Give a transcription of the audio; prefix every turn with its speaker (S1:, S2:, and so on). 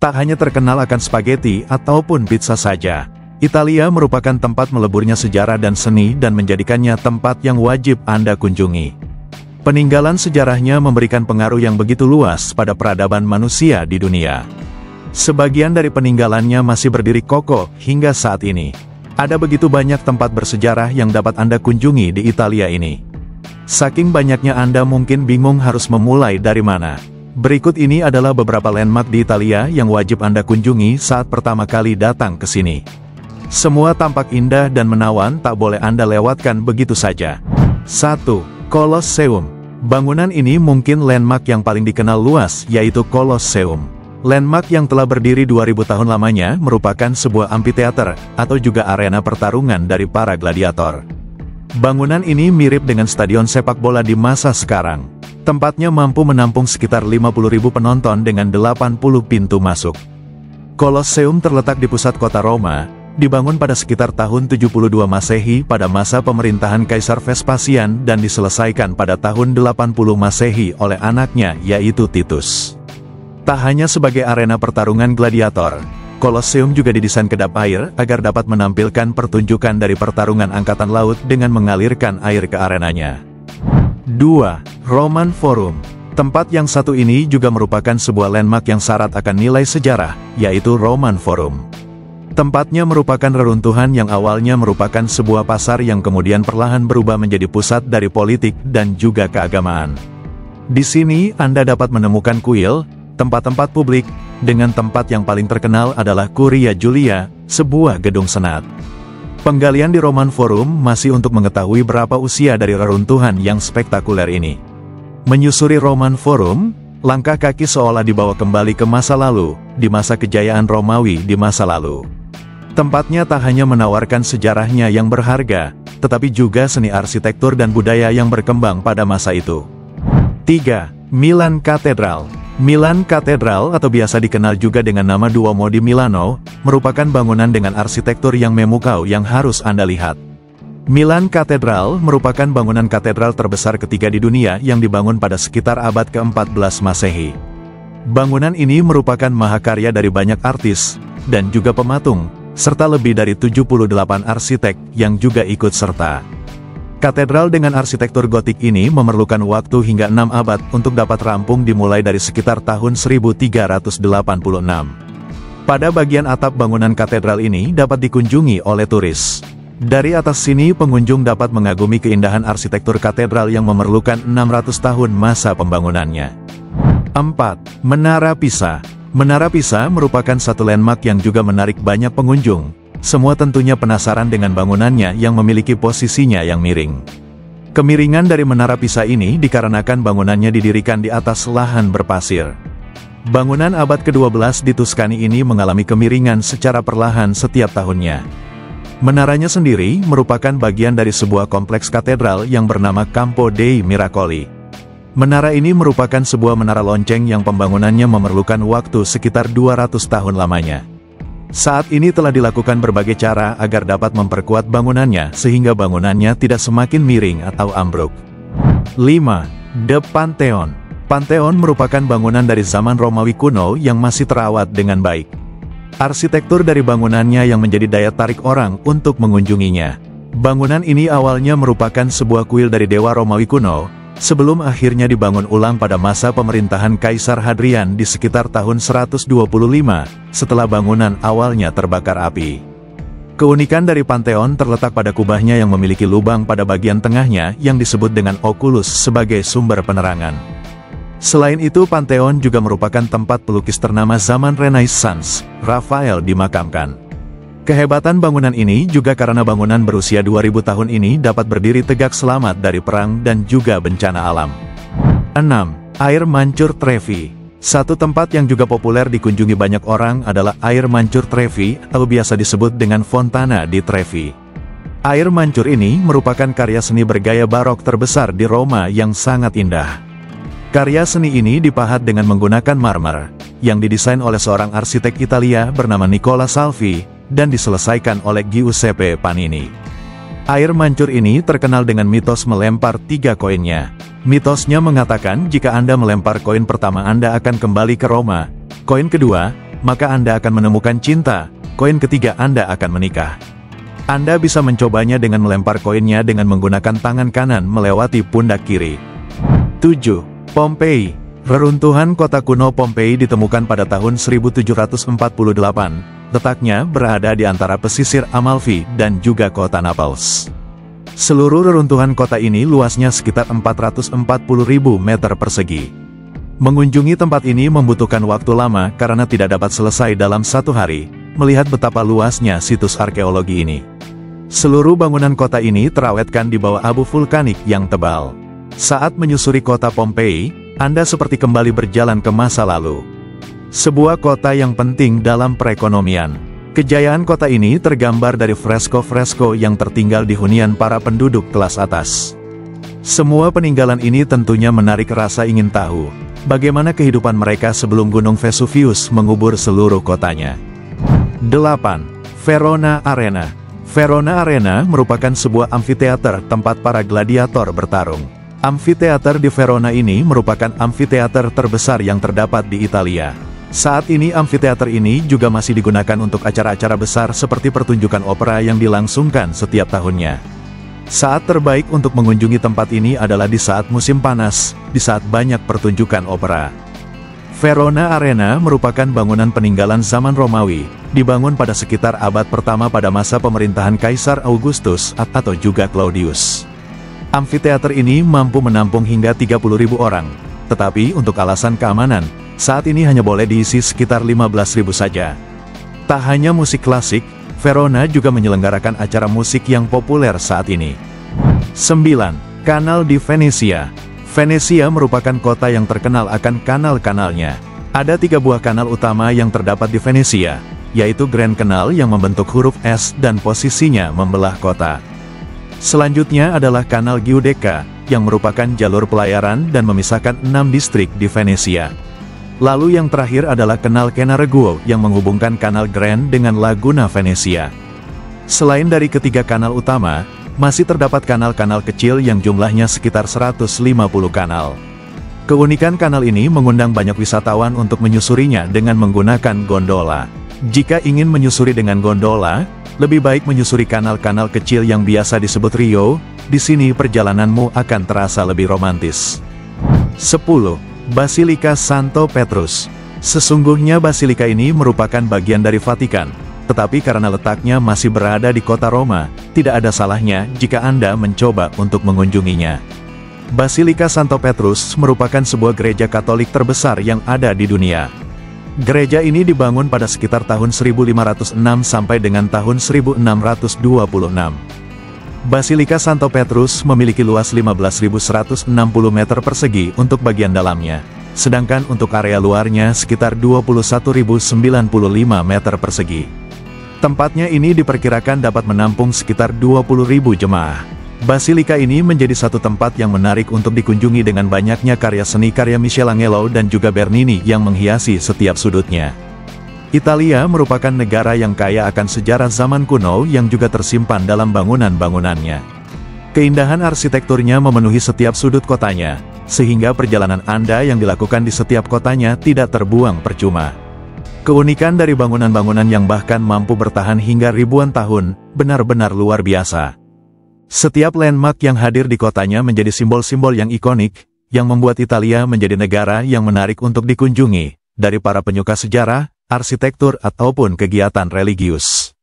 S1: Tak hanya terkenal akan spaghetti ataupun pizza saja, Italia merupakan tempat meleburnya sejarah dan seni dan menjadikannya tempat yang wajib Anda kunjungi. Peninggalan sejarahnya memberikan pengaruh yang begitu luas pada peradaban manusia di dunia. Sebagian dari peninggalannya masih berdiri kokoh hingga saat ini. Ada begitu banyak tempat bersejarah yang dapat Anda kunjungi di Italia ini. Saking banyaknya Anda mungkin bingung harus memulai dari mana. Berikut ini adalah beberapa landmark di Italia yang wajib Anda kunjungi saat pertama kali datang ke sini. Semua tampak indah dan menawan, tak boleh Anda lewatkan begitu saja. 1. Colosseum. Bangunan ini mungkin landmark yang paling dikenal luas, yaitu Colosseum. Landmark yang telah berdiri 2000 tahun lamanya merupakan sebuah amphitheater atau juga arena pertarungan dari para gladiator. Bangunan ini mirip dengan stadion sepak bola di masa sekarang. Tempatnya mampu menampung sekitar 50.000 penonton dengan 80 pintu masuk. Colosseum terletak di pusat kota Roma, dibangun pada sekitar tahun 72 Masehi pada masa pemerintahan Kaisar Vespasian dan diselesaikan pada tahun 80 Masehi oleh anaknya yaitu Titus. Tak hanya sebagai arena pertarungan gladiator, Colosseum juga didesain kedap air agar dapat menampilkan pertunjukan dari pertarungan angkatan laut dengan mengalirkan air ke arenanya. 2. Roman Forum. Tempat yang satu ini juga merupakan sebuah landmark yang syarat akan nilai sejarah, yaitu Roman Forum. Tempatnya merupakan reruntuhan yang awalnya merupakan sebuah pasar yang kemudian perlahan berubah menjadi pusat dari politik dan juga keagamaan. Di sini Anda dapat menemukan kuil, tempat-tempat publik, dengan tempat yang paling terkenal adalah Curia Julia, sebuah gedung senat. Penggalian di Roman Forum masih untuk mengetahui berapa usia dari reruntuhan yang spektakuler ini. Menyusuri Roman Forum, langkah kaki seolah dibawa kembali ke masa lalu, di masa kejayaan Romawi di masa lalu. Tempatnya tak hanya menawarkan sejarahnya yang berharga, tetapi juga seni arsitektur dan budaya yang berkembang pada masa itu. 3. Milan Cathedral. Milan Cathedral atau biasa dikenal juga dengan nama Duomo di Milano, merupakan bangunan dengan arsitektur yang memukau yang harus Anda lihat. Milan Cathedral merupakan bangunan katedral terbesar ketiga di dunia yang dibangun pada sekitar abad ke-14 Masehi. Bangunan ini merupakan mahakarya dari banyak artis, dan juga pematung, serta lebih dari 78 arsitek yang juga ikut serta. Katedral dengan arsitektur gotik ini memerlukan waktu hingga 6 abad untuk dapat rampung dimulai dari sekitar tahun 1386. Pada bagian atap bangunan katedral ini dapat dikunjungi oleh turis. Dari atas sini pengunjung dapat mengagumi keindahan arsitektur katedral yang memerlukan 600 tahun masa pembangunannya. 4. Menara Pisa. Menara Pisa merupakan satu landmark yang juga menarik banyak pengunjung. Semua tentunya penasaran dengan bangunannya yang memiliki posisinya yang miring. Kemiringan dari Menara Pisa ini dikarenakan bangunannya didirikan di atas lahan berpasir. Bangunan abad ke-12 di Tuscany ini mengalami kemiringan secara perlahan setiap tahunnya. Menaranya sendiri merupakan bagian dari sebuah kompleks katedral yang bernama Campo dei Miracoli. Menara ini merupakan sebuah menara lonceng yang pembangunannya memerlukan waktu sekitar 200 tahun lamanya. Saat ini telah dilakukan berbagai cara agar dapat memperkuat bangunannya sehingga bangunannya tidak semakin miring atau ambruk. 5. The Pantheon. Pantheon merupakan bangunan dari zaman Romawi kuno yang masih terawat dengan baik. Arsitektur dari bangunannya yang menjadi daya tarik orang untuk mengunjunginya. Bangunan ini awalnya merupakan sebuah kuil dari dewa Romawi kuno, sebelum akhirnya dibangun ulang pada masa pemerintahan Kaisar Hadrian di sekitar tahun 125, setelah bangunan awalnya terbakar api. Keunikan dari Pantheon terletak pada kubahnya yang memiliki lubang pada bagian tengahnya yang disebut dengan oculus sebagai sumber penerangan. Selain itu Pantheon juga merupakan tempat pelukis ternama zaman Renaissance, Raphael dimakamkan. Kehebatan bangunan ini juga karena bangunan berusia 2000 tahun ini dapat berdiri tegak selamat dari perang dan juga bencana alam. 6. Air Mancur Trevi. Satu tempat yang juga populer dikunjungi banyak orang adalah Air Mancur Trevi atau biasa disebut dengan Fontana di Trevi. Air mancur ini merupakan karya seni bergaya barok terbesar di Roma yang sangat indah. Karya seni ini dipahat dengan menggunakan marmer, yang didesain oleh seorang arsitek Italia bernama Nicola Salvi, dan diselesaikan oleh Giuseppe Panini. Air mancur ini terkenal dengan mitos melempar 3 koinnya. Mitosnya mengatakan jika Anda melempar koin pertama Anda akan kembali ke Roma, koin kedua, maka Anda akan menemukan cinta. Koin ketiga, Anda akan menikah. Anda bisa mencobanya dengan melempar koinnya dengan menggunakan tangan kanan melewati pundak kiri. 7. Pompei. Reruntuhan kota kuno Pompei ditemukan pada tahun 1748. Letaknya berada di antara pesisir Amalfi dan juga kota Naples. Seluruh reruntuhan kota ini luasnya sekitar 440.000 meter persegi. Mengunjungi tempat ini membutuhkan waktu lama karena tidak dapat selesai dalam satu hari, melihat betapa luasnya situs arkeologi ini. Seluruh bangunan kota ini terawetkan di bawah abu vulkanik yang tebal. Saat menyusuri kota Pompei, Anda seperti kembali berjalan ke masa lalu. Sebuah kota yang penting dalam perekonomian. Kejayaan kota ini tergambar dari fresko-fresko yang tertinggal di hunian para penduduk kelas atas. Semua peninggalan ini tentunya menarik rasa ingin tahu, bagaimana kehidupan mereka sebelum Gunung Vesuvius mengubur seluruh kotanya. 8. Verona Arena. Verona Arena merupakan sebuah amfiteater tempat para gladiator bertarung. Amfiteater di Verona ini merupakan amfiteater terbesar yang terdapat di Italia. Saat ini amfiteater ini juga masih digunakan untuk acara-acara besar seperti pertunjukan opera yang dilangsungkan setiap tahunnya. Saat terbaik untuk mengunjungi tempat ini adalah di saat musim panas, di saat banyak pertunjukan opera. Verona Arena merupakan bangunan peninggalan zaman Romawi, dibangun pada sekitar abad pertama pada masa pemerintahan Kaisar Augustus atau juga Claudius. Amfiteater ini mampu menampung hingga 30.000 orang, tetapi untuk alasan keamanan, saat ini hanya boleh diisi sekitar 15.000 saja. Tak hanya musik klasik, Verona juga menyelenggarakan acara musik yang populer saat ini. 9. Kanal di Venesia. Venesia merupakan kota yang terkenal akan kanal-kanalnya. Ada 3 buah kanal utama yang terdapat di Venesia, yaitu Grand Canal yang membentuk huruf S dan posisinya membelah kota. Selanjutnya adalah Kanal Giudecca, yang merupakan jalur pelayaran dan memisahkan 6 distrik di Venesia. Lalu yang terakhir adalah Kanal Cannaregio yang menghubungkan Kanal Grand dengan Laguna Venesia. Selain dari ketiga kanal utama, masih terdapat kanal-kanal kecil yang jumlahnya sekitar 150 kanal. Keunikan kanal ini mengundang banyak wisatawan untuk menyusurinya dengan menggunakan gondola. Jika ingin menyusuri dengan gondola, lebih baik menyusuri kanal-kanal kecil yang biasa disebut Rio. Di sini perjalananmu akan terasa lebih romantis. 10. Basilika Santo Petrus. Sesungguhnya basilika ini merupakan bagian dari Vatikan, tetapi karena letaknya masih berada di kota Roma, tidak ada salahnya jika Anda mencoba untuk mengunjunginya. Basilika Santo Petrus merupakan sebuah gereja Katolik terbesar yang ada di dunia. Gereja ini dibangun pada sekitar tahun 1506 sampai dengan tahun 1626. Basilika Santo Petrus memiliki luas 15.160 meter persegi untuk bagian dalamnya, sedangkan untuk area luarnya sekitar 21.095 meter persegi. Tempatnya ini diperkirakan dapat menampung sekitar 20.000 jemaah. Basilika ini menjadi satu tempat yang menarik untuk dikunjungi dengan banyaknya karya seni karya Michelangelo dan juga Bernini yang menghiasi setiap sudutnya. Italia merupakan negara yang kaya akan sejarah zaman kuno yang juga tersimpan dalam bangunan-bangunannya. Keindahan arsitekturnya memenuhi setiap sudut kotanya, sehingga perjalanan Anda yang dilakukan di setiap kotanya tidak terbuang percuma. Keunikan dari bangunan-bangunan yang bahkan mampu bertahan hingga ribuan tahun, benar-benar luar biasa. Setiap landmark yang hadir di kotanya menjadi simbol-simbol yang ikonik, yang membuat Italia menjadi negara yang menarik untuk dikunjungi, dari para penyuka sejarah, arsitektur ataupun kegiatan religius.